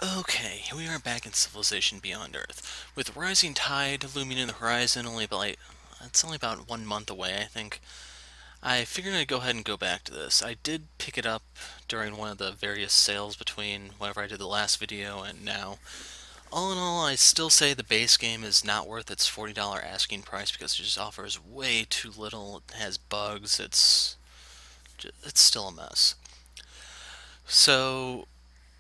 Okay, here we are back in Civilization Beyond Earth. With rising tide looming in the horizon, it's only about 1 month away, I think. I figured I'd go ahead and go back to this. I did pick it up during one of the various sales between whenever I did the last video and now. All in all, I still say the base game is not worth its $40 asking price because it just offers way too little. It has bugs. It's still a mess. So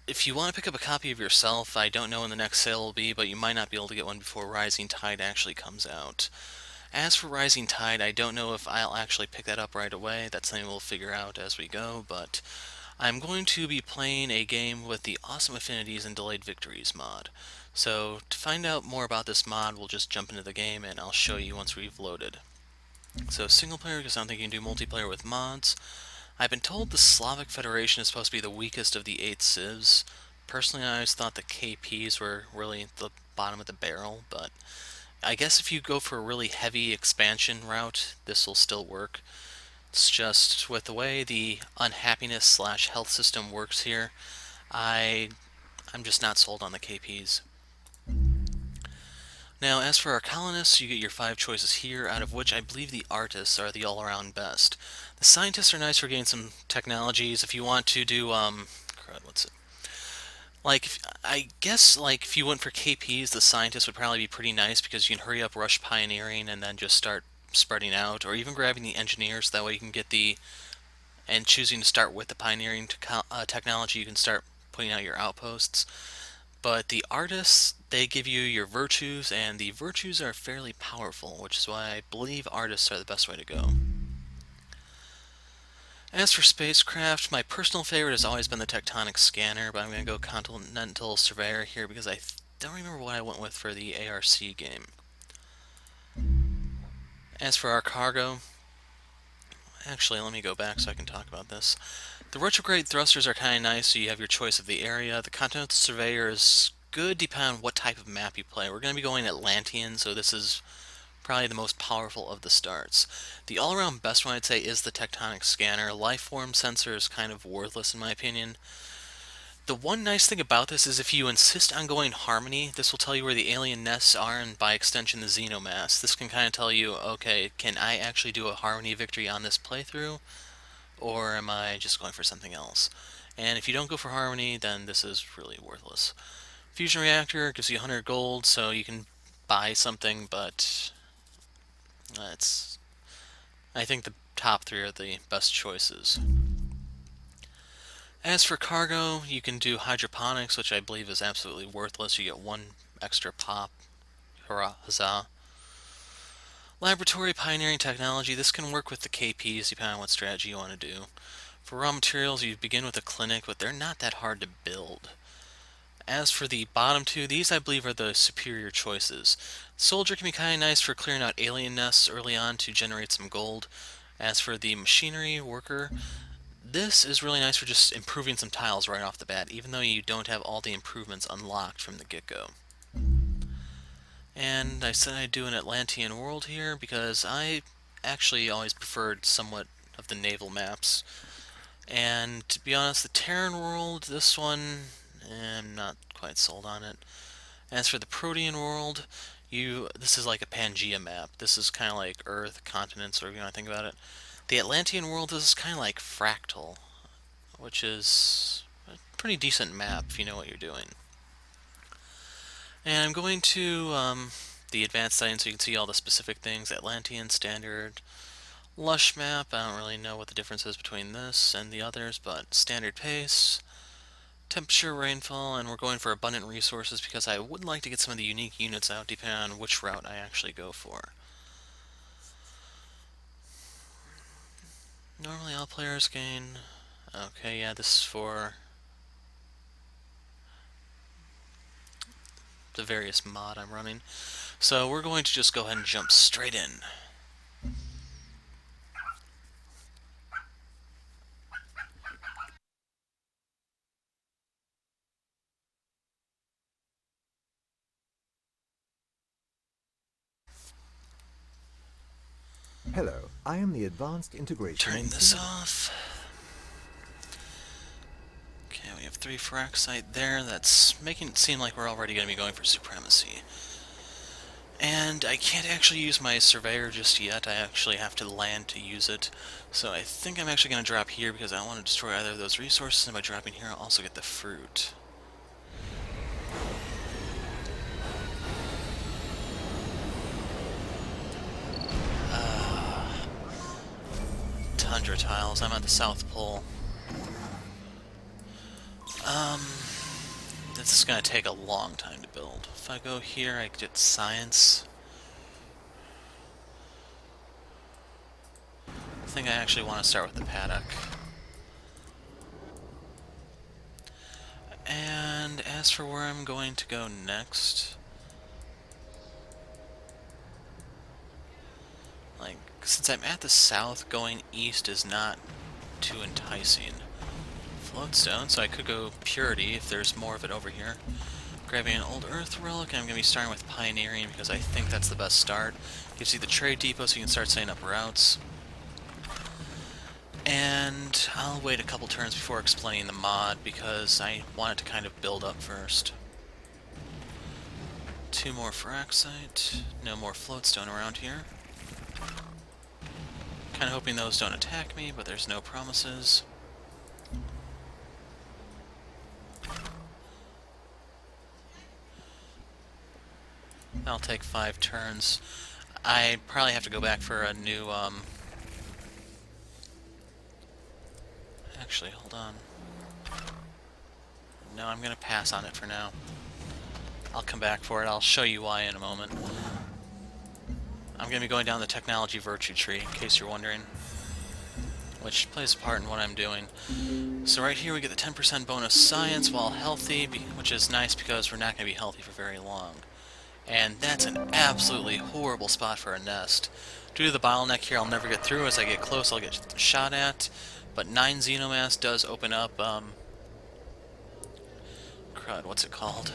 if you want to pick up a copy of yourself, I don't know when the next sale will be, but you might not be able to get one before Rising Tide actually comes out. As for Rising Tide, I don't know if I'll actually pick that up right away. That's something we'll figure out as we go, but I'm going to be playing a game with the Awesome Affinities and Delayed Victories mod. So to find out more about this mod, we'll just jump into the game and I'll show you once we've loaded. So single player, because I don't think you can do multiplayer with mods. I've been told the Slavic Federation is supposed to be the weakest of the 8 civs. Personally, I always thought the KPs were really the bottom of the barrel, but I guess if you go for a really heavy expansion route, this will still work. It's just with the way the unhappiness slash health system works here, I'm just not sold on the KPs. Now, as for our colonists, you get your 5 choices here, out of which I believe the artists are the all-around best. The scientists are nice for getting some technologies. If you want to do, crud, what's it? I guess, if you went for KPs, the scientists would probably be pretty nice because you can hurry up rush pioneering and then just start spreading out, or even grabbing the engineers, that way you can get and choosing to start with the pioneering technology, you can start putting out your outposts. But the artists, they give you your virtues, and the virtues are fairly powerful, which is why I believe artists are the best way to go. As for spacecraft, my personal favorite has always been the tectonic scanner, but I'm going to go continental surveyor here because I don't remember what I went with for the ARC game. As for our cargo, actually let me go back so I can talk about this. The retrograde thrusters are kind of nice, so you have your choice of the area. The continental surveyor is good depending on what type of map you play. We're going to be going Atlantean, so this is probably the most powerful of the starts. The all-around best one I'd say is the tectonic scanner. Lifeform sensor is kind of worthless in my opinion. The one nice thing about this is if you insist on going Harmony, this will tell you where the alien nests are and by extension the Xenomass. This can kind of tell you, okay, can I actually do a Harmony victory on this playthrough? Or am I just going for something else? And if you don't go for Harmony, then this is really worthless. Fusion Reactor gives you 100 gold, so you can buy something, but it's I think the top 3 are the best choices. As for cargo, you can do hydroponics, which I believe is absolutely worthless. You get 1 extra pop. Hurrah, huzzah. Laboratory pioneering technology, this can work with the KPs depending on what strategy you want to do. For raw materials, you begin with a clinic, but they're not that hard to build. As for the bottom 2, these I believe are the superior choices. Soldier can be kind of nice for clearing out alien nests early on to generate some gold. As for the machinery worker, this is really nice for just improving some tiles right off the bat, even though you don't have all the improvements unlocked from the get-go. And I said I'd do an Atlantean World here because I actually always preferred somewhat of the naval maps. And to be honest, the Terran World, this one, I'm not quite sold on it. As for the Protean World, this is like a Pangea map. This is kind of like Earth, continents, or if you want to think about it. The Atlantean World, this is kind of like Fractal, which is a pretty decent map if you know what you're doing. And I'm going to the advanced settings so you can see all the specific things. Atlantean, Standard, Lush map. I don't really know what the difference is between this and the others, but standard pace, temperature, rainfall, and we're going for abundant resources because I would like to get some of the unique units out depending on which route I actually go for. Normally all players gain... Okay, yeah, this is for the various mod I'm running. So we're going to just go ahead and jump straight in. Hello, I am the Advanced Integration Turning and this off. Okay, we have 3 Fraxite there. That's making it seem like we're already going to be going for Supremacy. And I can't actually use my Surveyor just yet. I actually have to land to use it. So I think I'm actually going to drop here because I don't want to destroy either of those resources, and by dropping here I'll also get the fruit. Tundra tiles. I'm at the South Pole. This is going to take a long time to build. If I go here, I get science. I think I actually want to start with the paddock. And as for where I'm going to go next, like, since I'm at the south, going east is not too enticing. Floatstone, so I could go Purity if there's more of it over here. Grabbing an old earth relic, and I'm going to be starting with Pioneering because I think that's the best start. Gives you the trade depot so you can start setting up routes. And I'll wait a couple turns before explaining the mod because I want it to kind of build up first. 2 more Fraxite, no more Floatstone around here. Kind of hoping those don't attack me, but there's no promises. That'll take 5 turns. I probably have to go back for a new, Actually, hold on. No, I'm gonna pass on it for now. I'll come back for it. I'll show you why in a moment. I'm gonna be going down the technology virtue tree, in case you're wondering, which plays a part in what I'm doing. So right here we get the 10% bonus science while healthy, which is nice because we're not going to be healthy for very long. And that's an absolutely horrible spot for a nest. Due to the bottleneck here, I'll never get through. As I get close, I'll get shot at. But 9 Xenomass does open up, crud, what's it called?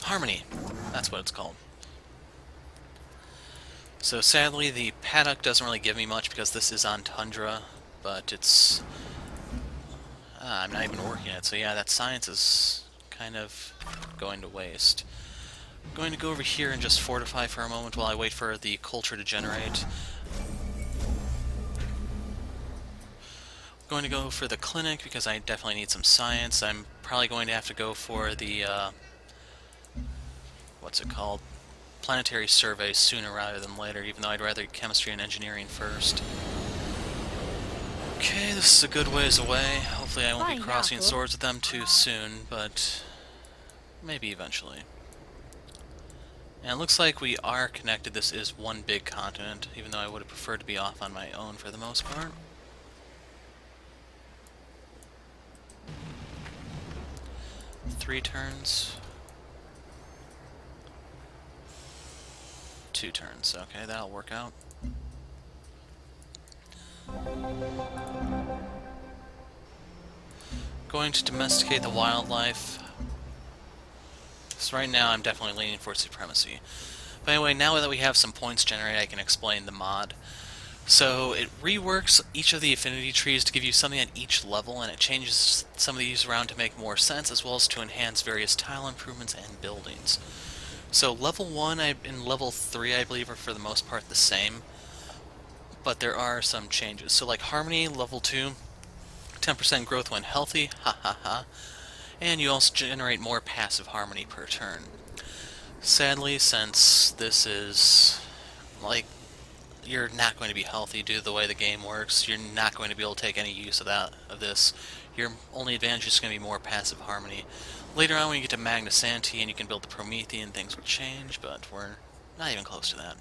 Harmony. That's what it's called. So sadly, the paddock doesn't really give me much because this is on Tundra, but it's... I'm not even working it, so yeah, that science is kind of going to waste. I'm going to go over here and just fortify for a moment while I wait for the culture to generate. I'm going to go for the clinic because I definitely need some science. I'm probably going to have to go for the, what's it called? Planetary survey sooner rather than later, even though I'd rather get chemistry and engineering first. Okay, this is a good ways away. Hopefully I won't be crossing swords with them too soon, but maybe eventually. And it looks like we are connected. This is one big continent, even though I would have preferred to be off on my own for the most part. Three turns. 2 turns. Okay, that'll work out. Going to domesticate the wildlife. So right now I'm definitely leaning for Supremacy. But anyway, now that we have some points generated, I can explain the mod. So it reworks each of the affinity trees to give you something at each level, and it changes some of these around to make more sense, as well as to enhance various tile improvements and buildings. So level 1 and level 3, I believe, are for the most part the same, but there are some changes. So like Harmony, level 2, 10% growth when healthy, ha ha ha, and you also generate more passive Harmony per turn. Sadly, since this is, like, you're not going to be healthy due to the way the game works, you're not going to be able to take any use of this. Your only advantage is going to be more passive Harmony. Later on, when you get to Magna Santi and you can build the Promethean, things will change, but we're not even close to that.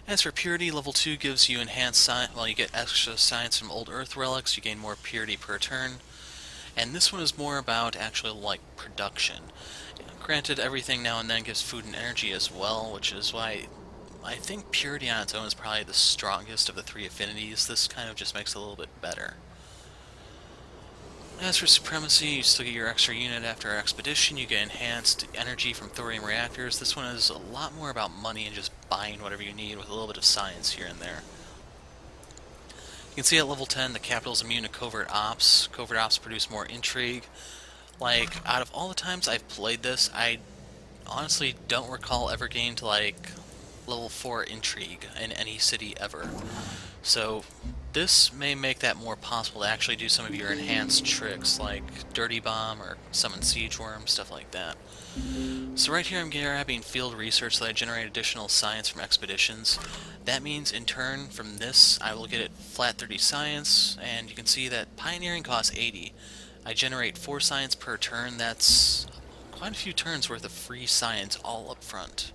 As for Purity, level 2 gives you enhanced science. Well, you get extra science from old Earth relics, you gain more Purity per turn. And this one is more about actually, like, production. Granted, everything now and then gives food and energy as well, which is why I think Purity on its own is probably the strongest of the 3 affinities. This kind of just makes it a little bit better. As for Supremacy, you still get your extra unit after our expedition. You get enhanced energy from thorium reactors. This one is a lot more about money and just buying whatever you need with a little bit of science here and there. You can see at level 10 the capital is immune to covert ops. Covert ops produce more intrigue. Like, out of all the times I've played this, I honestly don't recall ever getting to, like, level 4 intrigue in any city ever. So, this may make that more possible to actually do some of your enhanced tricks, like Dirty Bomb or Summon Siege Worm, stuff like that. So right here I'm grabbing field research so that I generate additional science from expeditions. That means in turn from this I will get it flat 30 science, and you can see that pioneering costs 80. I generate 4 science per turn. That's quite a few turns worth of free science all up front.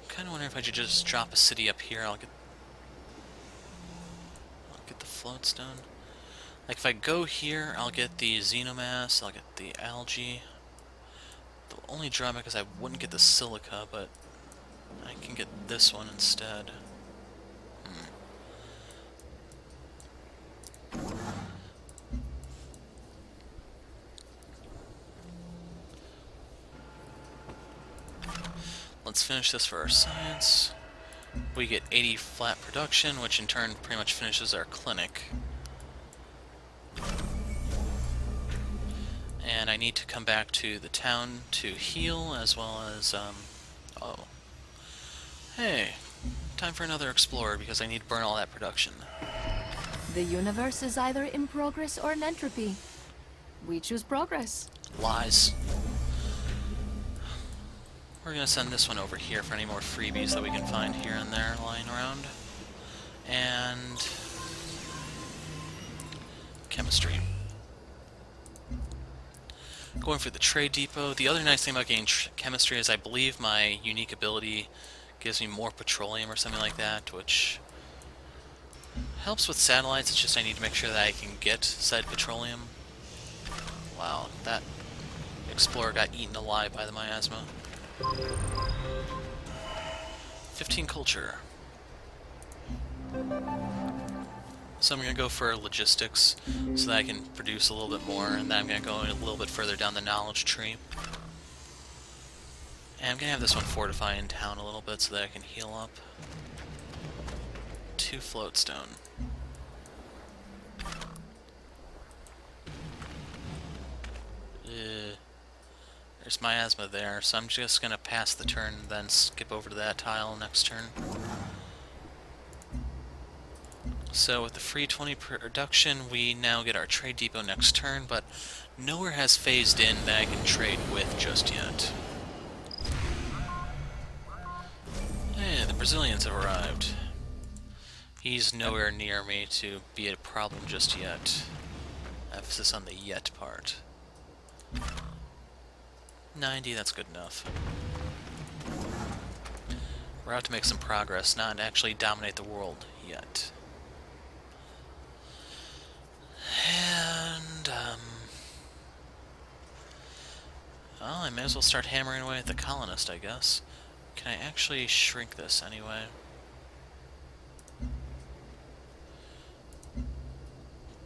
I'm kind of wondering if I should just drop a city up here. I'll get the floatstone. Like if I go here, I'll get the xenomass, I'll get the algae. The only drawback is I wouldn't get the silica, but I can get this one instead. Let's finish this for our science. We get 80 flat production, which in turn pretty much finishes our clinic. And I need to come back to the town to heal, as well as, oh. Hey, time for another explorer, because I need to burn all that production. The universe is either in progress or in entropy. We choose progress. Lies. We're gonna send this one over here for any more freebies that we can find here and there lying around. And chemistry. Going for the trade depot. The other nice thing about getting chemistry is I believe my unique ability gives me more petroleum or something like that, which helps with satellites. It's just I need to make sure that I can get said petroleum. Wow, that explorer got eaten alive by the miasma. 15 culture. So I'm going to go for logistics so that I can produce a little bit more, and then I'm going to go a little bit further down the knowledge tree. And I'm going to have this one fortify in town a little bit so that I can heal up. 2 floatstone. There's miasma there, so I'm just going to pass the turn and then skip over to that tile next turn. So with the free 20 production, we now get our trade depot next turn, but nowhere has phased in that I can trade with just yet. Hey, the Brazilians have arrived. He's nowhere near me to be a problem just yet. Emphasis on the yet part. 90, that's good enough. We're out to make some progress, not actually dominate the world yet. And, well, I may as well start hammering away at the colonist, I guess. Can I actually shrink this anyway?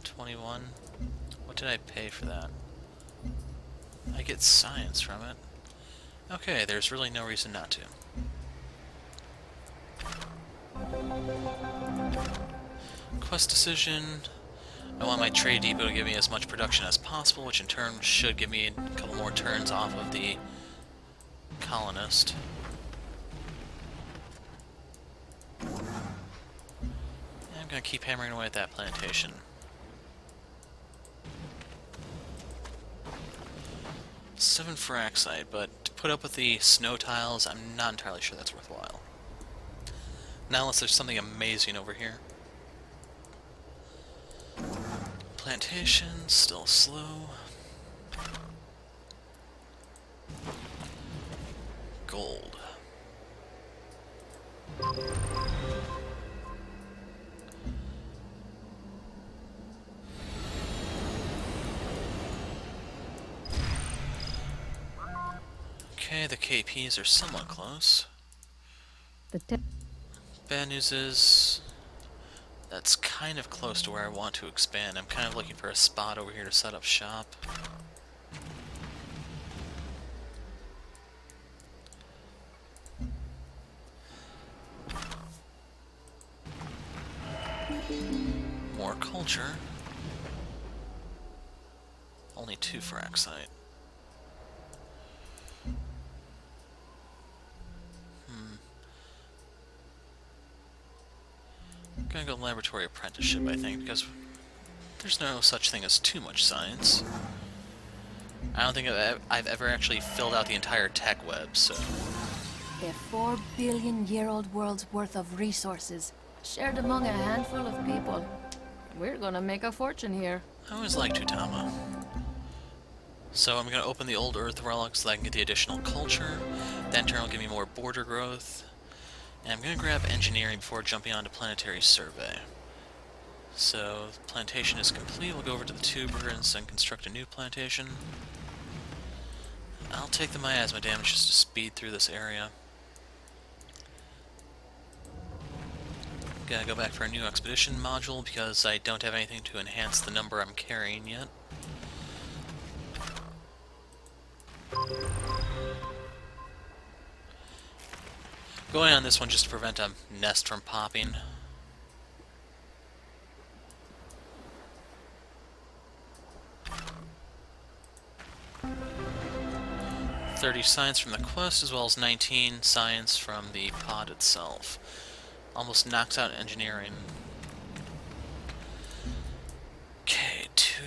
$21. What did I pay for that? I get science from it. Okay, there's really no reason not to. Quest decision. I want my trade depot to give me as much production as possible, which in turn should give me a couple more turns off of the colonist. And I'm going to keep hammering away at that plantation. $7 for Axite, but to put up with the snow tiles, I'm not entirely sure that's worthwhile. Not unless there's something amazing over here. Plantation, still slow. Gold. Okay, the KPs are somewhat close. Bad news is that's kind of close to where I want to expand. I'm kind of looking for a spot over here to set up shop. More culture. Only 2 fraxite. Gonna go laboratory apprenticeship, I think, because there's no such thing as too much science. I don't think I've ever actually filled out the entire tech web, so... A 4 billion-year-old world's worth of resources, shared among a handful of people. We're gonna make a fortune here. I always liked Utama. So I'm gonna open the old Earth relic so that I can get the additional culture. That in turn will give me more border growth. And I'm gonna grab engineering before jumping onto planetary survey. So, the plantation is complete. We'll go over to the tuberans and construct a new plantation. I'll take the miasma damage just to speed through this area. Gotta go back for a new expedition module because I don't have anything to enhance the number I'm carrying yet. Going on this one just to prevent a nest from popping. .30 science from the quest, as well as 19 science from the pod itself. Almost knocks out engineering. Okay, 2.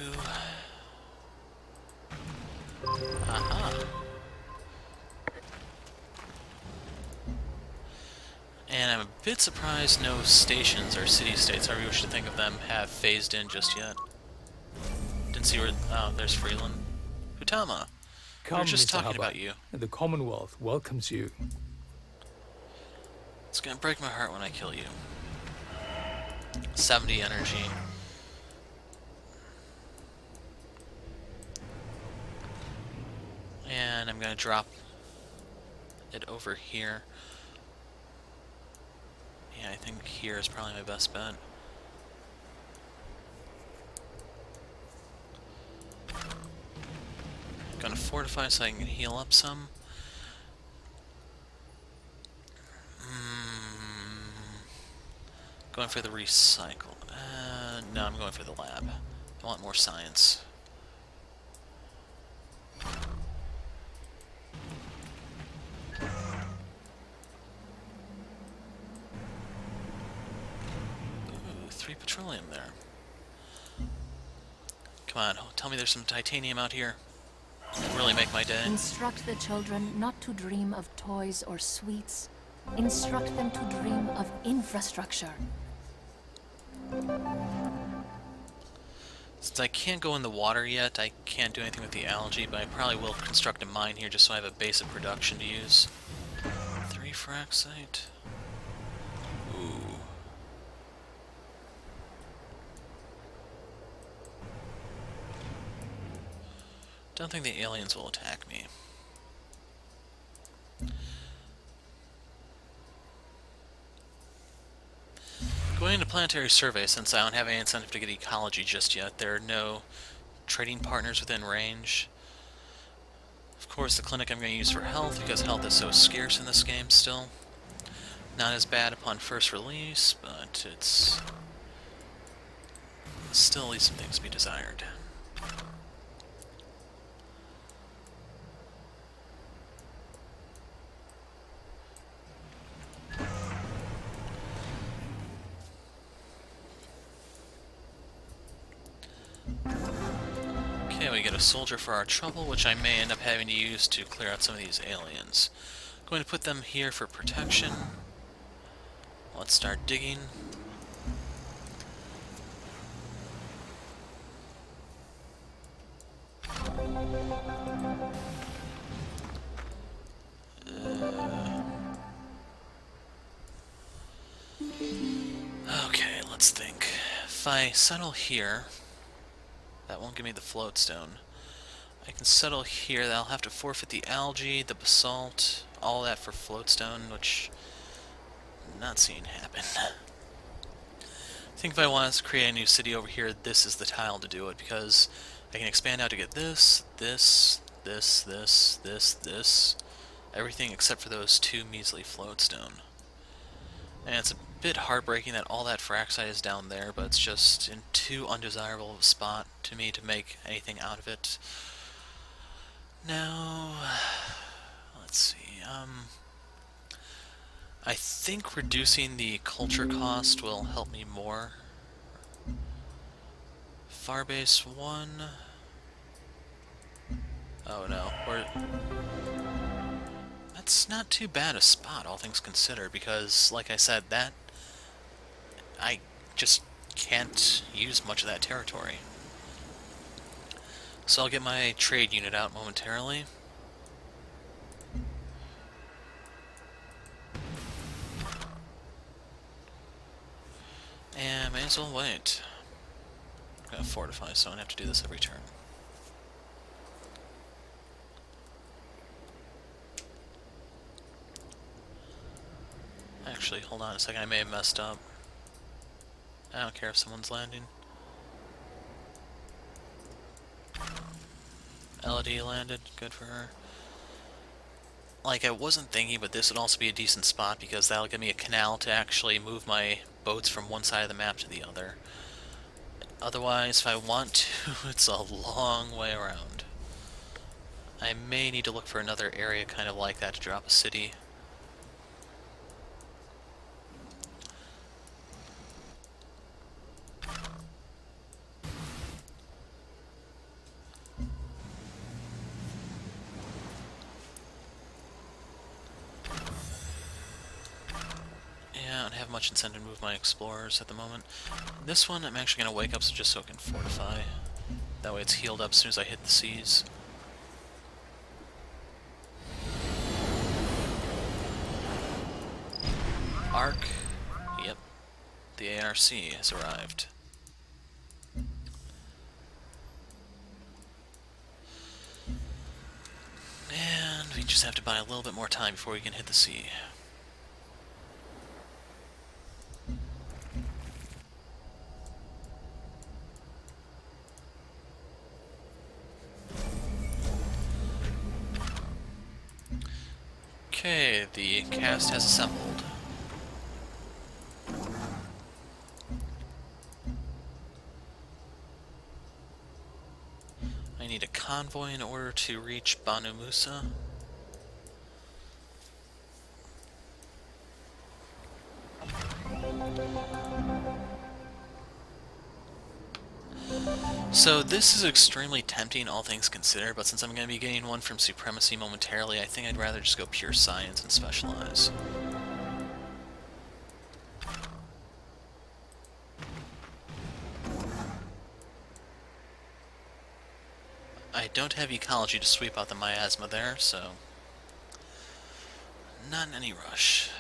Aha. And I'm a bit surprised no stations or city-states, however you wish to think of them, have phased in just yet. Didn't see where... Oh, there's Freeland. Utama. We were Come, just Mr. talking Hubbard. about you. The Commonwealth welcomes you. It's gonna break my heart when I kill you. 70 energy. And I'm gonna drop it over here. Yeah, I think here is probably my best bet. Gonna fortify so I can heal up some. Going for the recycle. No, I'm going for the lab. I want more science. Ooh, 3 petroleum there. Come on, tell me there's some titanium out here. It'll really make my day. Instruct the children not to dream of toys or sweets. Instruct them to dream of infrastructure. Since I can't go in the water yet, I can't do anything with the algae, but I probably will construct a mine here just so I have a base of production to use. 3 fraxite. Ooh. Don't think the aliens will attack me. Going into planetary survey, since I don't have any incentive to get ecology just yet, there are no trading partners within range. Of course, the clinic I'm going to use for health, because health is so scarce in this game still. Not as bad upon first release, but it's still leaves some things to be desired. Okay, we get a soldier for our trouble, which I may end up having to use to clear out some of these aliens. Going to put them here for protection. Let's start digging. Okay, let's think. If I settle here, that won't give me the float stone. I can settle here, I'll have to forfeit the algae, the basalt, all that for float stone, which I'm not seeing happen. I think if I want to create a new city over here, this is the tile to do it, because I can expand out to get this, this, this, this, this, this, everything except for those 2 measly float stone. And it's bit heartbreaking that all that fraxite is down there, but it's just in too undesirable of a spot to me to make anything out of it. Now, let's see. I think reducing the culture cost will help me more. Farbase 1. Oh no, that's not too bad a spot, all things considered, because, like I said, that I just can't use much of that territory. So I'll get my trade unit out momentarily. And may as well wait. I'm gonna fortify, so I don't have to do this every turn. Actually, hold on a second, I may have messed up. I don't care if someone's landing. Elodie landed, good for her. Like, I wasn't thinking, but this would also be a decent spot because that'll give me a canal to actually move my boats from one side of the map to the other. Otherwise, if I want to, it's a long way around. I may need to look for another area kind of like that to drop a city. Yeah, I don't have much incentive to move my explorers at the moment. This one I'm actually going to wake up just so I can fortify. That way it's healed up as soon as I hit the seas. Arc. Yep. The ARC has arrived. And we just have to buy a little bit more time before we can hit the sea. Okay, the cast has assembled. I need a convoy in order to reach Banu Musa. So this is extremely tempting, all things considered, but since I'm going to be getting one from Supremacy momentarily, I think I'd rather just go pure science and specialize. I don't have ecology to sweep out the miasma there, so not in any rush.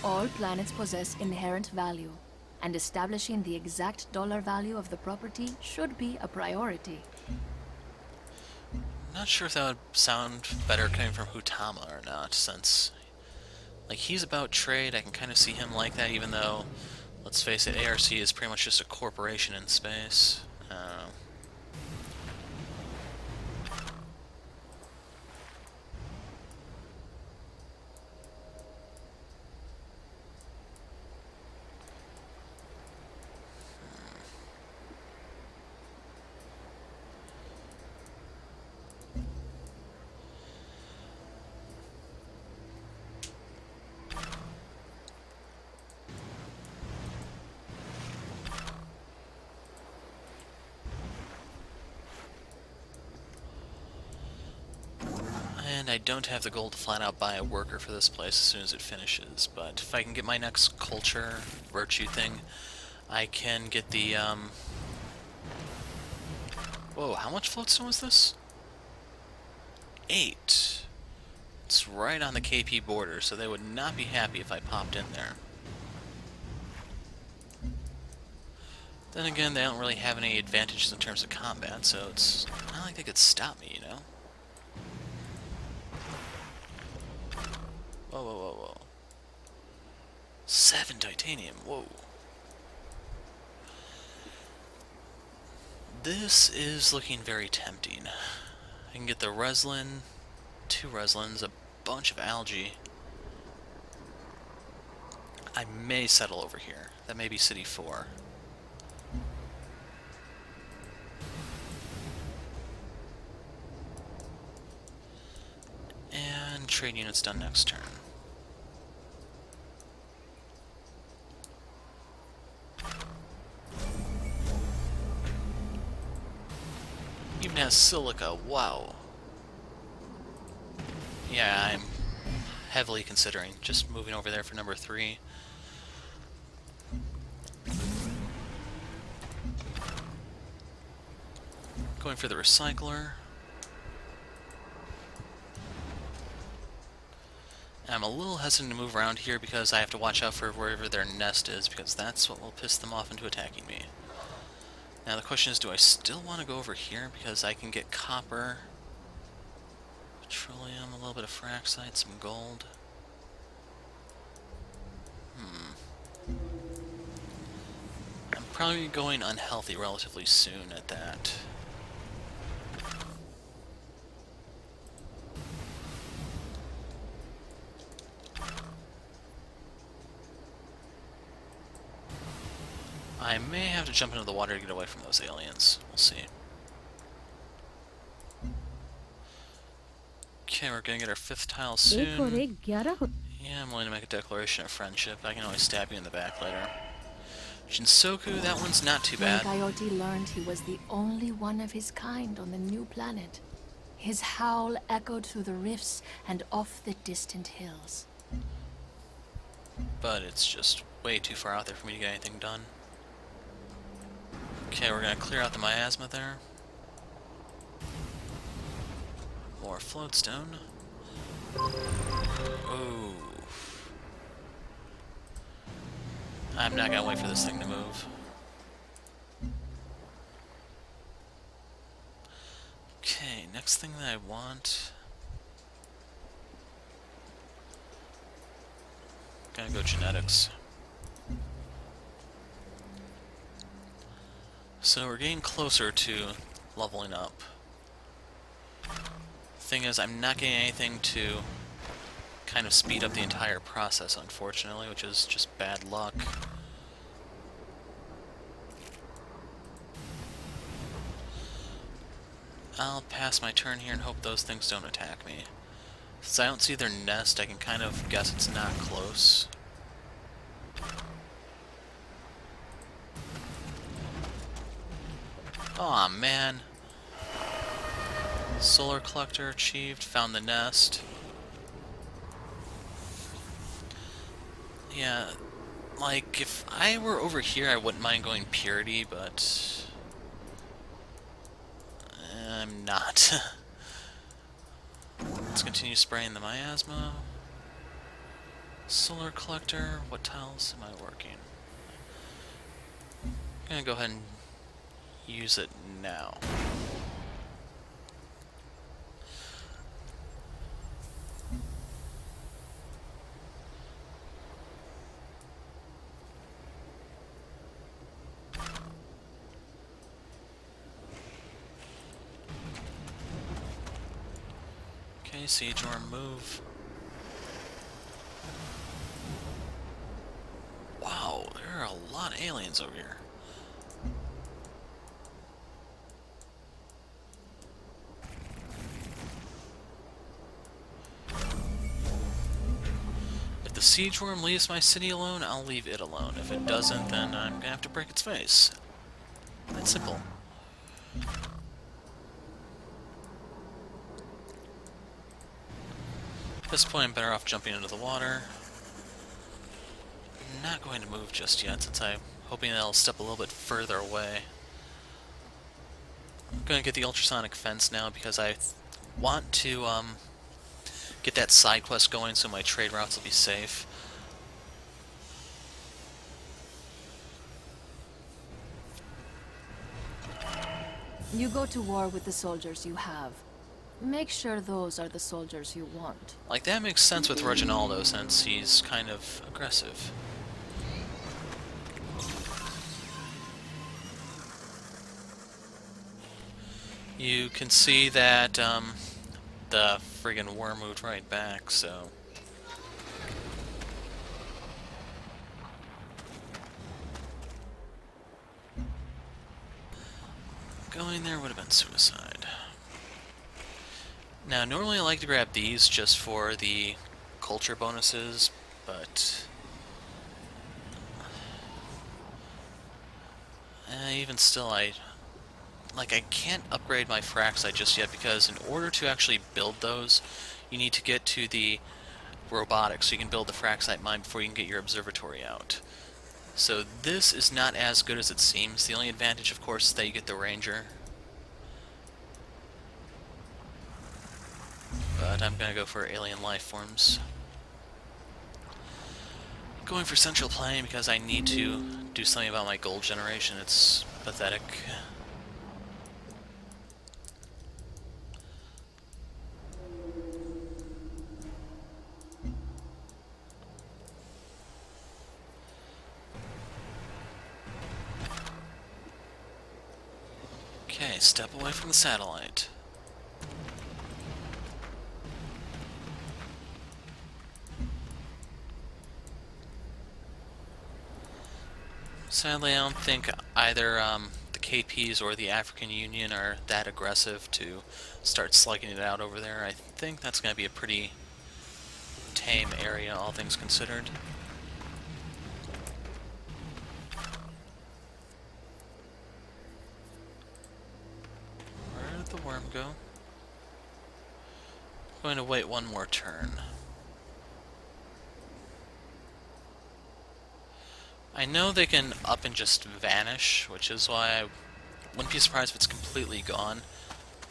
All planets possess inherent value, and establishing the exact dollar value of the property should be a priority. Not sure if that would sound better coming from Hutama or not, since, like, he's about trade. I can kind of see him like that, even though, let's face it, ARC is pretty much just a corporation in space. And I don't have the gold to flat out buy a worker for this place as soon as it finishes, but if I can get my next culture virtue thing, I can get the, Whoa, how much floatstone was this? 8. It's right on the KP border, so they would not be happy if I popped in there. Then again, they don't really have any advantages in terms of combat, so it's not like they could stop me, you know? Whoa, whoa, whoa, whoa. 7 titanium, whoa. This is looking very tempting. I can get the reslin, 2 reslins, a bunch of algae. I may settle over here. That may be City 4. And trade units done next turn. Even has silica, wow. Yeah, I'm heavily considering just moving over there for number 3. Going for the recycler. I'm a little hesitant to move around here because I have to watch out for wherever their nest is, because that's what will piss them off into attacking me. Now the question is, do I still want to go over here because I can get copper, petroleum, a little bit of fraxite, some gold. I'm probably going unhealthy relatively soon at that. I may have to jump into the water to get away from those aliens. We'll see. Okay, we're gonna get our 5th tile soon. Yeah, I'm willing to make a declaration of friendship. I can always stab you in the back later. Jinsoku, that one's not too When bad. Coyote learned he was the only one of his kind on the new planet, his howl echoed through the rifts and off the distant hills. But it's just way too far out there for me to get anything done. Okay, we're gonna clear out the miasma there. More floatstone. Oh. I'm not gonna wait for this thing to move. Okay, next thing that I want... Gonna go genetics. So we're getting closer to leveling up. Thing is, I'm not getting anything to kind of speed up the entire process, unfortunately, which is just bad luck. I'll pass my turn here and hope those things don't attack me. Since I don't see their nest, I can kind of guess it's not close. Aw, man. Solar collector achieved, found the nest. Yeah, like, if I were over here, I wouldn't mind going purity, but... I'm not. Let's continue spraying the miasma. Solar collector, what tiles am I working? I'm gonna go ahead and use it now. Okay, siege orb move. Wow, there are a lot of aliens over here. If the siege worm leaves my city alone, I'll leave it alone. If it doesn't, then I'm gonna have to break its face. That's simple. At this point, I'm better off jumping into the water. I'm not going to move just yet, since I'm hoping that I'll step a little bit further away. I'm going to get the ultrasonic fence now because I want to get that side quest going so my trade routes will be safe. You go to war with the soldiers you have. Make sure those are the soldiers you want. Like, that makes sense with Reginaldo, since he's kind of aggressive. You can see that the friggin' worm moved right back, so... Going there would have been suicide. Now, normally I like to grab these just for the culture bonuses, but... even still, I can't upgrade my frac site just yet because in order to actually build those, you need to get to the robotics so you can build the frac site mine before you can get your observatory out. So this is not as good as it seems. The only advantage, of course, is that you get the ranger. But I'm gonna go for alien life forms. Going for central plane because I need to do something about my gold generation. It's pathetic. Okay, step away from the satellite. Sadly, I don't think either the KPs or the African Union are that aggressive to start slugging it out over there. I think that's going to be a pretty tame area, all things considered. Where did the worm go? I'm going to wait one more turn. I know they can up and just vanish, which is why I wouldn't be surprised if it's completely gone.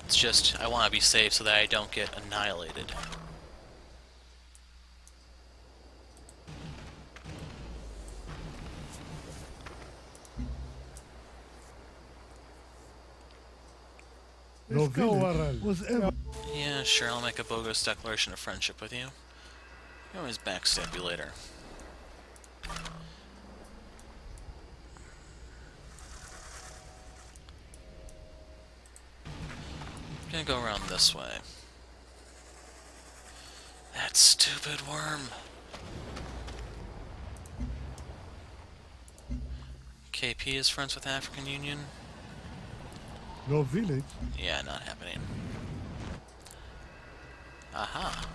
It's just, I want to be safe so that I don't get annihilated. No village was ever. Yeah, sure, I'll make a bogus declaration of friendship with you. I can always backstab you later. I'm gonna go around this way. That stupid worm! KP is friends with African Union? No village. Yeah, not happening. Aha!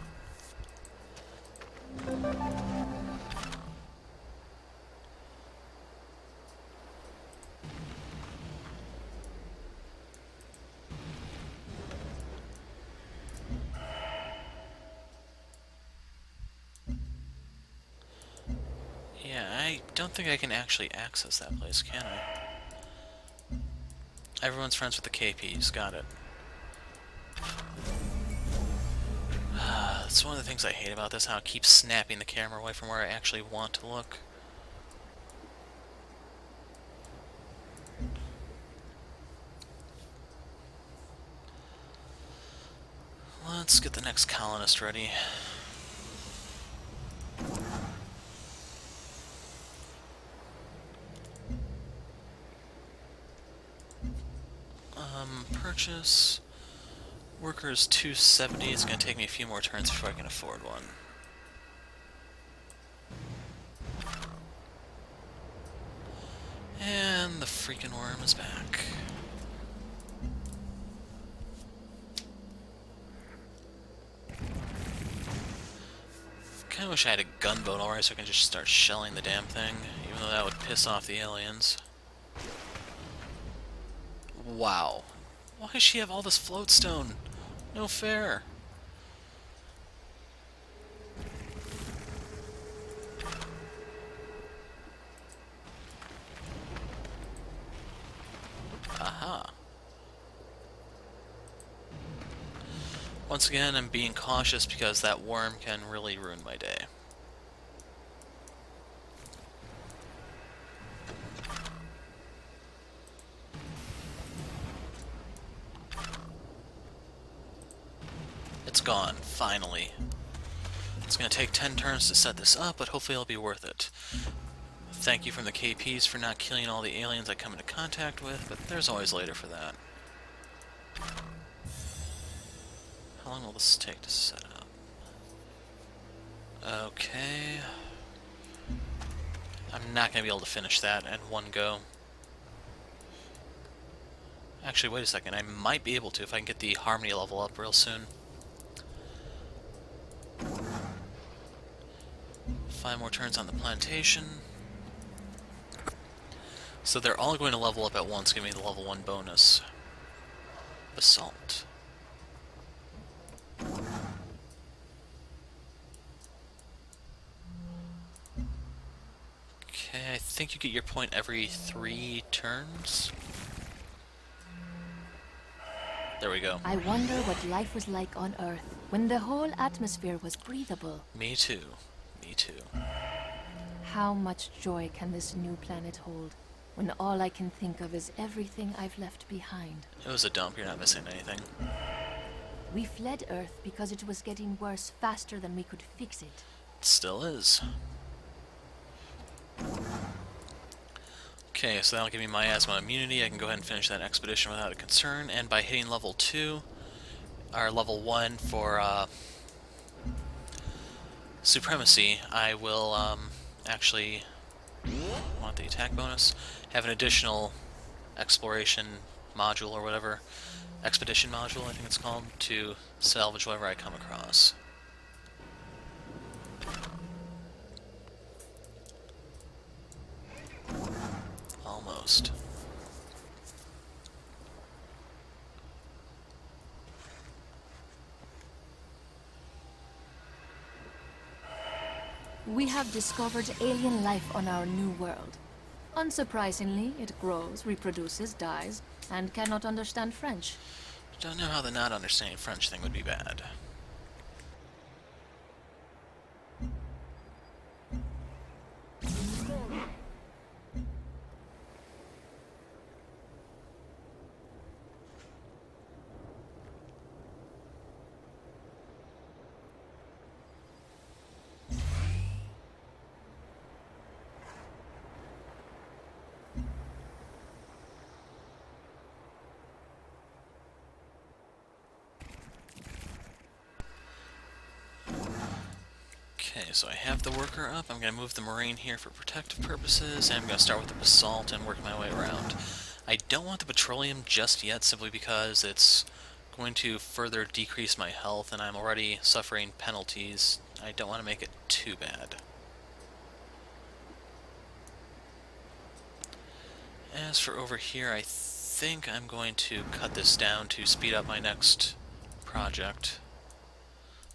Yeah, I don't think I can actually access that place, can I? Everyone's friends with the KPs, got it. That's one of the things I hate about this, how it keeps snapping the camera away from where I actually want to look. Let's get the next colonist ready. Purchase. Workers 270. It's going to take me a few more turns before I can afford one. And the freaking worm is back. Kinda wish I had a gunboat already so I can just start shelling the damn thing, even though that would piss off the aliens. Wow. Why does she have all this floatstone? No fair. Aha. Once again, I'm being cautious because that worm can really ruin my day. It's gone, finally. It's going to take 10 turns to set this up, but hopefully it'll be worth it. Thank you from the KPs for not killing all the aliens I come into contact with, but there's always later for that. How long will this take to set up? Okay. I'm not going to be able to finish that in one go. Actually, wait a second. I might be able to if I can get the harmony level up real soon. 5 more turns on the plantation. So they're all going to level up at once, giving me the level 1 bonus. Basalt. Okay, I think you get your point every 3 turns. There we go. I wonder what life was like on Earth when the whole atmosphere was breathable. Me too. Me too. How much joy can this new planet hold when all I can think of is everything I've left behind? It was a dump, you're not missing anything. We fled Earth because it was getting worse faster than we could fix it. It still is. Okay, so that'll give me miasma immunity. I can go ahead and finish that expedition without a concern, and by hitting level 2, or level 1 for Supremacy, I will actually want the attack bonus, have an additional exploration module or whatever, expedition module I think it's called, to salvage whatever I come across. Almost. We have discovered alien life on our new world. Unsurprisingly, it grows, reproduces, dies, and cannot understand French. Don't know how the not understanding French thing would be bad. Okay, so I have the worker up. I'm going to move the marine here for protective purposes, and I'm going to start with the basalt and work my way around. I don't want the petroleum just yet, simply because it's going to further decrease my health, and I'm already suffering penalties. I don't want to make it too bad. As for over here, I think I'm going to cut this down to speed up my next project.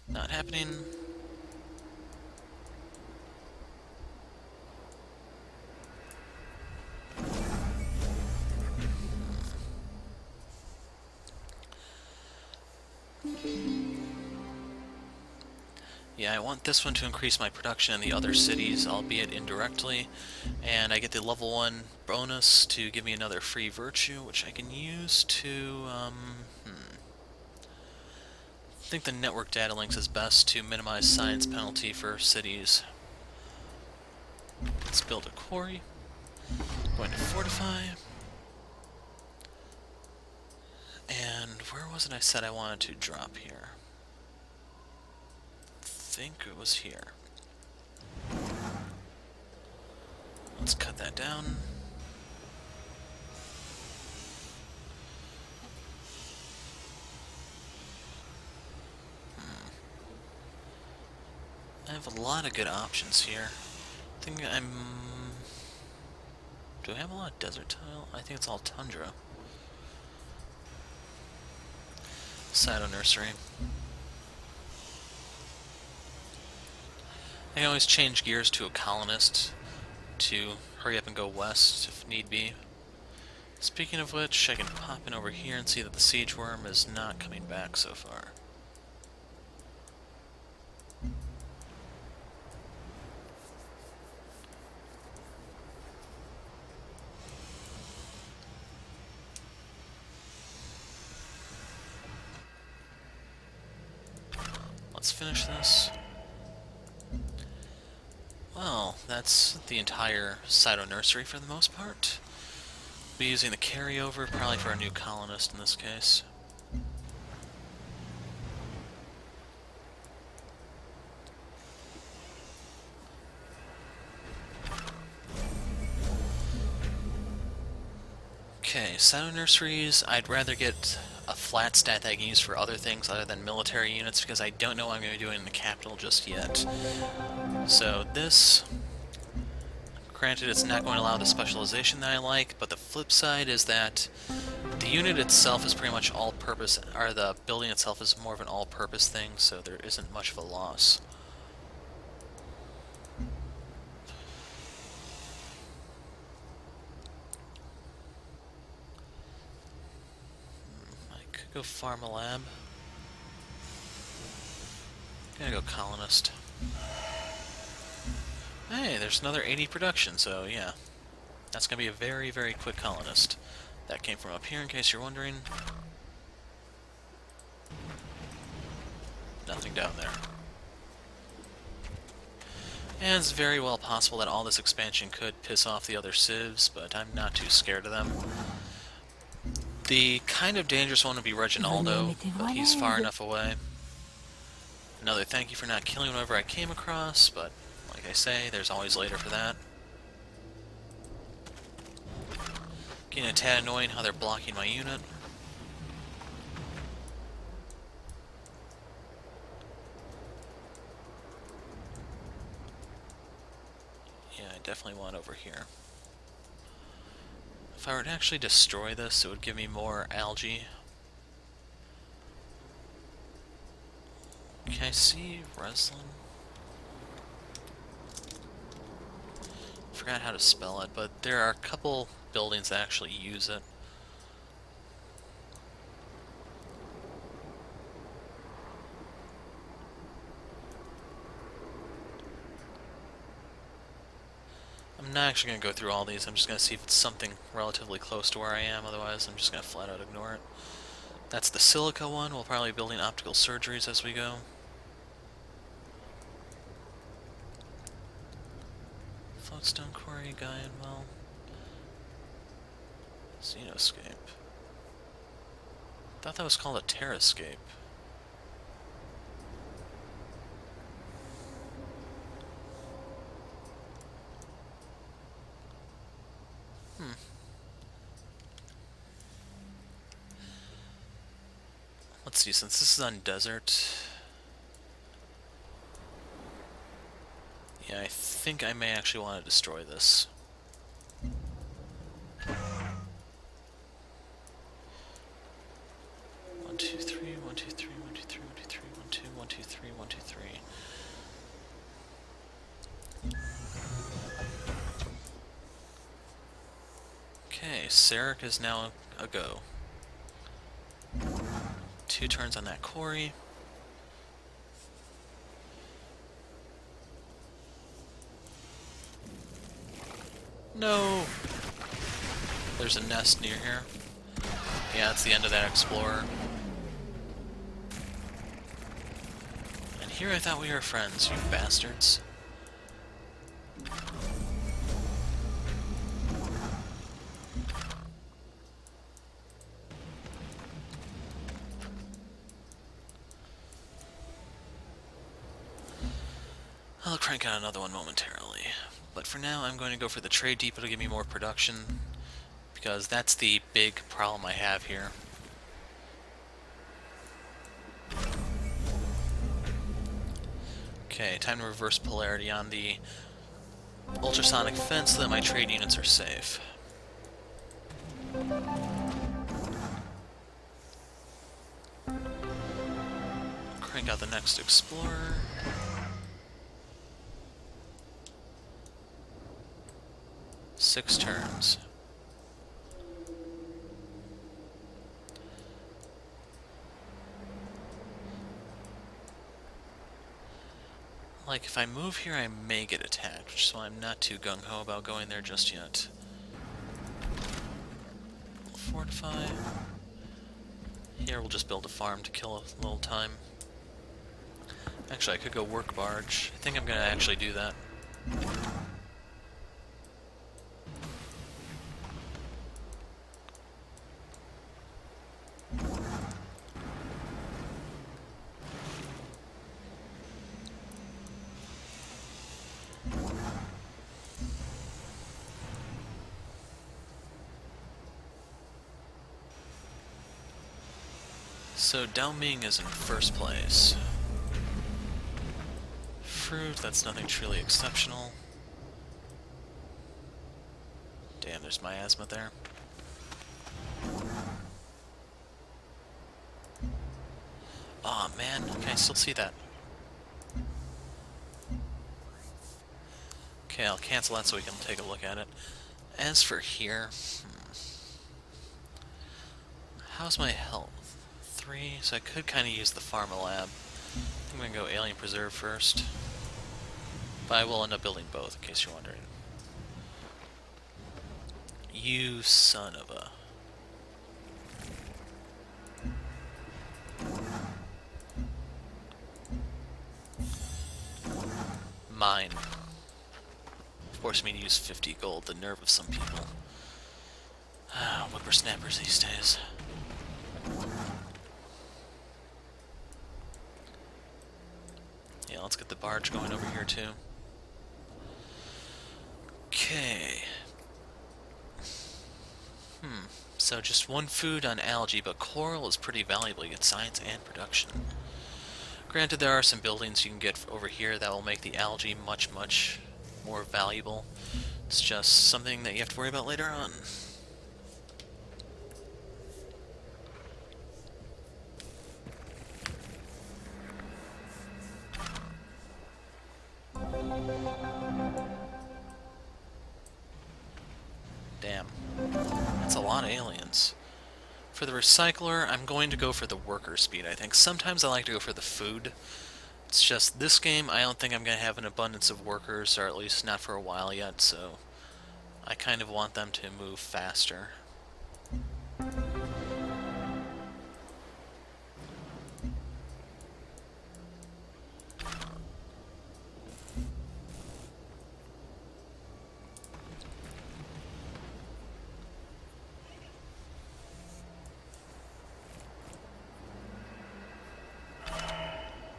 Not happening. Yeah, I want this one to increase my production in the other cities, albeit indirectly, and I get the level 1 bonus to give me another free virtue, which I can use to, I think the network data links is best to minimize science penalty for cities. Let's build a quarry. Going to fortify. And where was it I said I wanted to drop here? I think it was here. Let's cut that down. I have a lot of good options here. I think I'm... Do I have a lot of desert tile? I think it's all tundra. Cyto nursery. I can always change gears to a colonist to hurry up and go west if need be. Speaking of which, I can pop in over here and see that the siege worm is not coming back so far. Let's finish this. Well, that's the entire Cyto nursery for the most part. Be using the carryover, probably for a new colonist in this case. Okay, Shadow Nurseries, I'd rather get a flat stat that I can use for other things other than military units because I don't know what I'm going to be doing in the capital just yet. So this, granted it's not going to allow the specialization that I like, but the flip side is that the unit itself is pretty much all-purpose, or the building itself is more of an all-purpose thing, so there isn't much of a loss. I could go farm a lab. Gonna go colonist. Hey, there's another 80 production, so yeah. That's gonna be a very, very quick colonist. That came from up here, in case you're wondering. Nothing down there. And it's very well possible that all this expansion could piss off the other civs, but I'm not too scared of them. The kind of dangerous one would be Reginaldo, but he's far enough away. Another thank you for not killing whoever I came across, but like I say, there's always later for that. Getting a tad annoying how they're blocking my unit. Yeah, I definitely want over here. If I were to actually destroy this, it would give me more algae. Can I see Reslin? Forgot how to spell it, but there are a couple buildings that actually use it. I'm not actually going to go through all these, I'm just going to see if it's something relatively close to where I am, otherwise I'm just going to flat out ignore it. That's the silica one, we'll probably be building optical surgeries as we go. Floatstone Quarry, Well. Xenoscape. Thought that was called a Terrascape. Let's see, since this is on desert... Yeah, I think I may actually want to destroy this. One, two, three, 1, 2, 3, 1, 2, 3, 1, 2, 3, 1, 2, 1, 2, 3, 1, 2, 3. Okay, Sarek is now a go. 2 turns on that quarry. No! There's a nest near here. Yeah, that's the end of that explorer. And here I thought we were friends, you bastards. I'll crank out another one momentarily. But for now, I'm going to go for the trade depot to give me more production, because that's the big problem I have here. Okay, time to reverse polarity on the ultrasonic fence so that my trade units are safe. Crank out the next explorer. Six turns. Like, if I move here, I may get attacked, so I'm not too gung-ho about going there just yet. Fortify. Here, we'll just build a farm to kill a little time. Actually, I could go work barge. I think I'm gonna actually do that. So Dao Ming is in first place. Fruit, that's nothing truly exceptional. Damn, there's miasma there. Aw, oh, man, can I still see that? Okay, I'll cancel that so we can take a look at it. As for here, how's my health? 3, so I could kind of use the Pharma Lab. I'm gonna go Alien Preserve first. But I will end up building both, in case you're wondering. You son of a... Mine. Forced me to use 50 gold, the nerve of some people. Ah, whippersnappers these days. Yeah, let's get the barge going over here too. Okay. So just one food on algae, but coral is pretty valuable. You get science and production. Granted, there are some buildings you can get over here that will make the algae much, much more valuable. It's just something that you have to worry about later on. Damn. That's a lot of aliens. For the recycler, I'm going to go for the worker speed, I think. Sometimes I like to go for the food. It's just this game, I don't think I'm going to have an abundance of workers, or at least not for a while yet, so I kind of want them to move faster.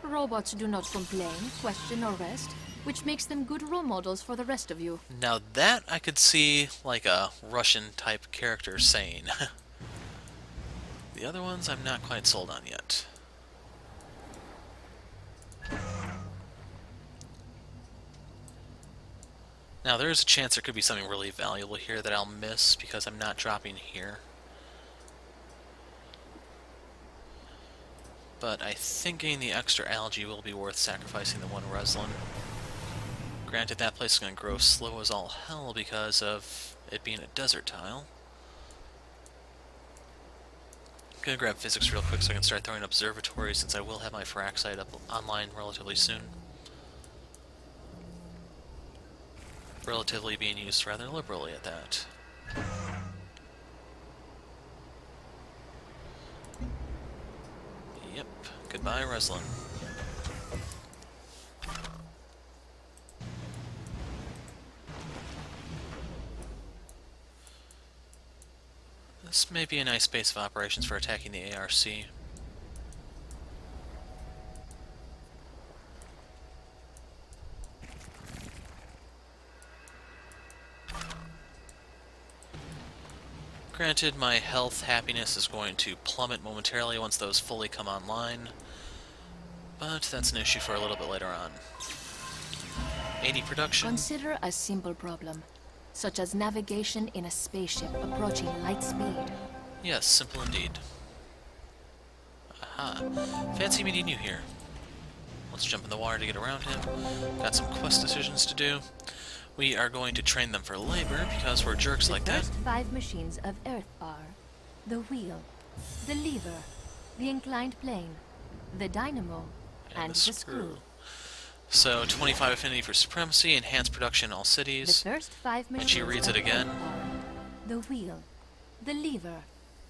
Robots do not complain, question, or rest, which makes them good role models for the rest of you. Now that I could see like a Russian-type character saying. The other ones I'm not quite sold on yet. Now there is a chance there could be something really valuable here that I'll miss because I'm not dropping here. But I think getting the extra algae will be worth sacrificing the one Reslin. Granted, that place is going to grow slow as all hell because of it being a desert tile. I'm going to grab physics real quick so I can start throwing observatories since I will have my frac site up online relatively soon. Relatively being used rather liberally at that. Yep. Goodbye, Reslin. This may be a nice base of operations for attacking the ARC. Granted, my health happiness is going to plummet momentarily once those fully come online, but that's an issue for a little bit later on. 80 production. Consider a simple problem, such as navigation in a spaceship approaching light speed. Yes, simple indeed. Aha. Fancy meeting you here. Let's jump in the water to get around him. Got some quest decisions to do. We are going to train them for labor because we're jerks like that. The first 5 machines of Earth are the wheel, the lever, the inclined plane, the dynamo, and the screw. So 25 affinity for Supremacy, enhanced production in all The cities. first 5 machines And she reads of it again. Earth are the wheel, the lever,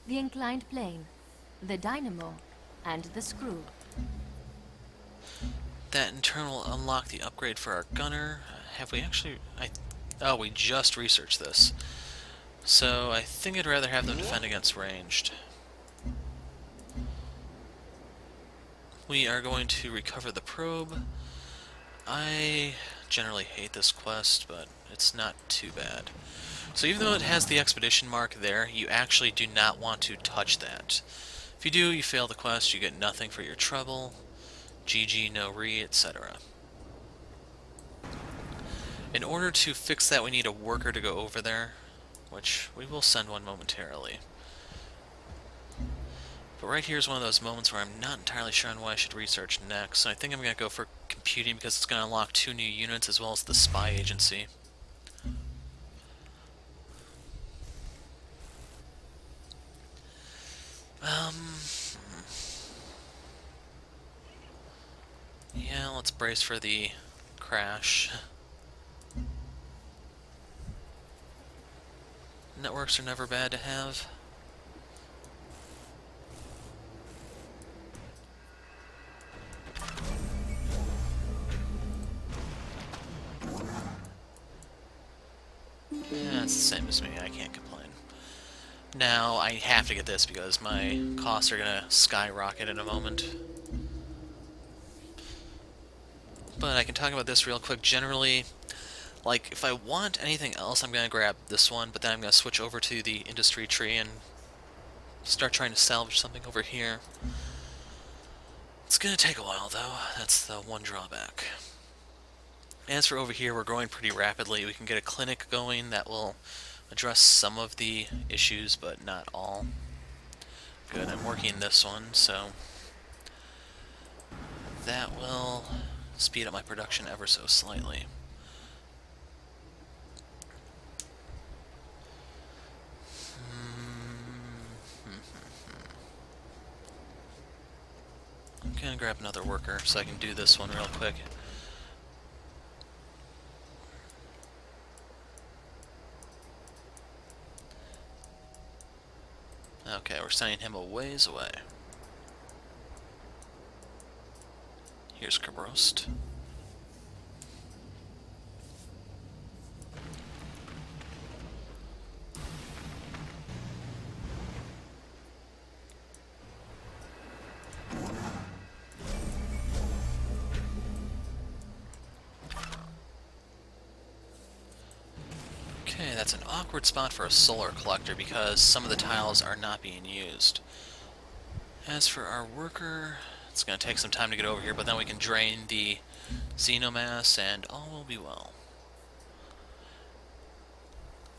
the inclined plane, the dynamo, and the screw. That in turn will unlock the upgrade for our gunner. Have we actually... Oh, we just researched this. So I think I'd rather have them defend against ranged. We are going to recover the probe. I generally hate this quest, but it's not too bad. So even though it has the expedition mark there, you actually do not want to touch that, If you do, you fail the quest, you get nothing for your trouble. GG, no re, etc. In order to fix that, we need a worker to go over there, which we will send one momentarily. But right here is one of those moments where I'm not entirely sure on what I should research next, so I think I'm going to go for computing because it's going to unlock 2 new units as well as the spy agency. Yeah, let's brace for the crash. Networks are never bad to have. Yeah, it's the same as me, I can't complain. Now, I have to get this because my costs are gonna skyrocket in a moment. But I can talk about this real quick. Generally, like, if I want anything else, I'm gonna grab this one, but then I'm gonna switch over to the industry tree and start trying to salvage something over here. It's gonna take a while, though. That's the one drawback. As for over here, we're growing pretty rapidly. We can get a clinic going that will address some of the issues, but not all. Good, I'm working this one, so that will speed up my production ever so slightly. I'm gonna grab another worker so I can do this one real quick. Okay, we're sending him a ways away. Here's Cabrost. Okay, that's an awkward spot for a solar collector because some of the tiles are not being used. As for our worker, it's going to take some time to get over here, but then we can drain the xenomass and all will be well.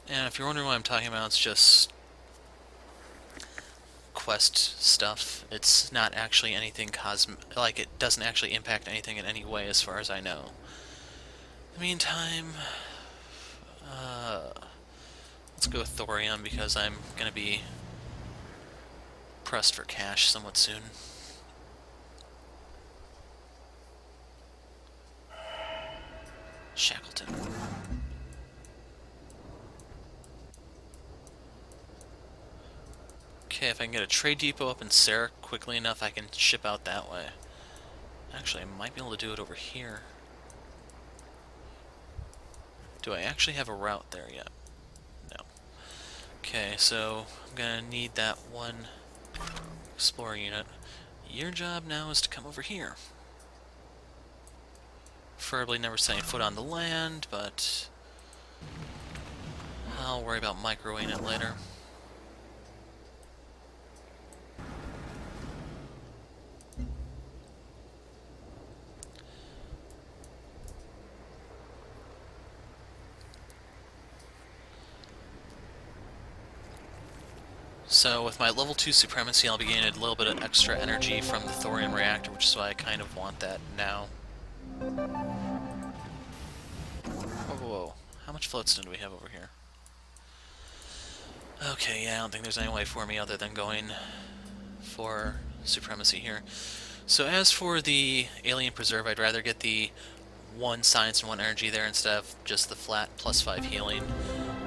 And if you're wondering what I'm talking about, it's just quest stuff. It's not actually anything like, it doesn't actually impact anything in any way as far as I know. In the meantime, let's go with thorium because I'm going to be pressed for cash somewhat soon. Shackleton. Okay, if I can get a trade depot up in Sarek quickly enough, I can ship out that way. Actually, I might be able to do it over here. Do I actually have a route there yet? No. Okay, so I'm gonna need that one explorer unit. Your job now is to come over here. Preferably never setting foot on the land, but I'll worry about microwaving it later. So with my level 2 Supremacy, I'll be gaining a little bit of extra energy from the thorium reactor, which is why I kind of want that now. Whoa, whoa, whoa. How much floatstone do we have over here? Okay, yeah, I don't think there's any way for me other than going for Supremacy here. So as for the Alien Preserve, I'd rather get the 1 science and 1 energy there instead of just the flat +5 healing.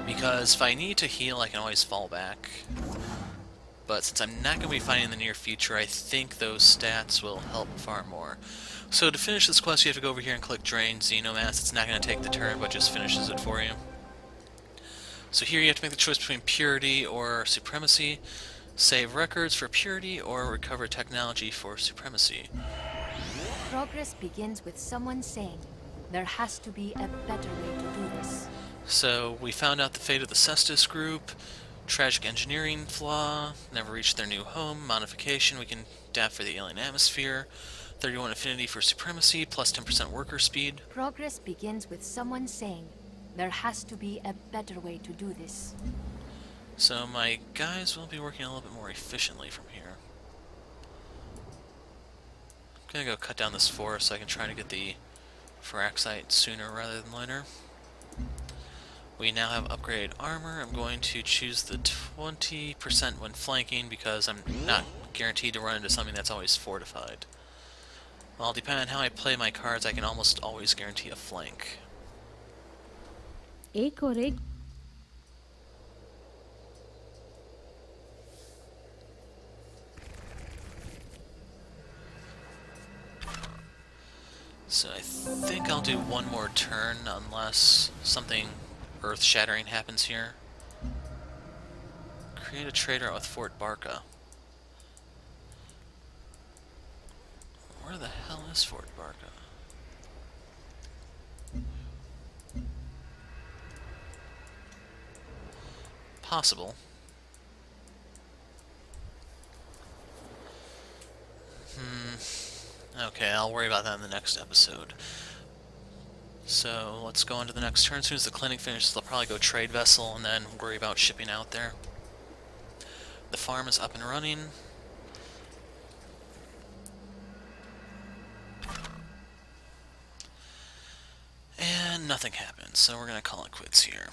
Because if I need to heal, I can always fall back. But since I'm not going to be fighting in the near future, I think those stats will help far more. So to finish this quest, you have to go over here and click Drain Xenomass. It's not going to take the turn, but just finishes it for you. So here you have to make the choice between Purity or Supremacy. Save records for Purity or recover technology for Supremacy. Progress begins with someone saying, there has to be a better way to do this. So we found out the fate of the Cestus group. Tragic engineering flaw, never reached their new home. Modification, we can adapt for the alien atmosphere. 31 affinity for supremacy, plus 10% worker speed. Progress begins with someone saying, there has to be a better way to do this. So my guys will be working a little bit more efficiently from here. I'm gonna go cut down this forest so I can try to get the Faraxite sooner rather than later. We now have upgraded armor. I'm going to choose the 20% when flanking because I'm not guaranteed to run into something that's always fortified. Well, depending on how I play my cards, I can almost always guarantee a flank. So I think I'll do one more turn unless something earth-shattering happens here. Create a trader out with Fort Barca. Where the hell is Fort Barca? Possible. Okay, I'll worry about that in the next episode. So let's go on to the next turn. As soon as the clinic finishes, I'll probably go trade vessel and then worry about shipping out there. The farm is up and running. And nothing happens, so we're going to call it quits here.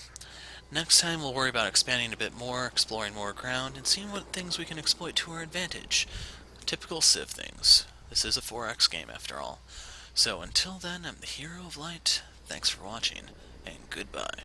Next time we'll worry about expanding a bit more, exploring more ground, and seeing what things we can exploit to our advantage. Typical Civ things. This is a 4X game after all. So until then, I'm the Hero of Light. Thanks for watching, and goodbye.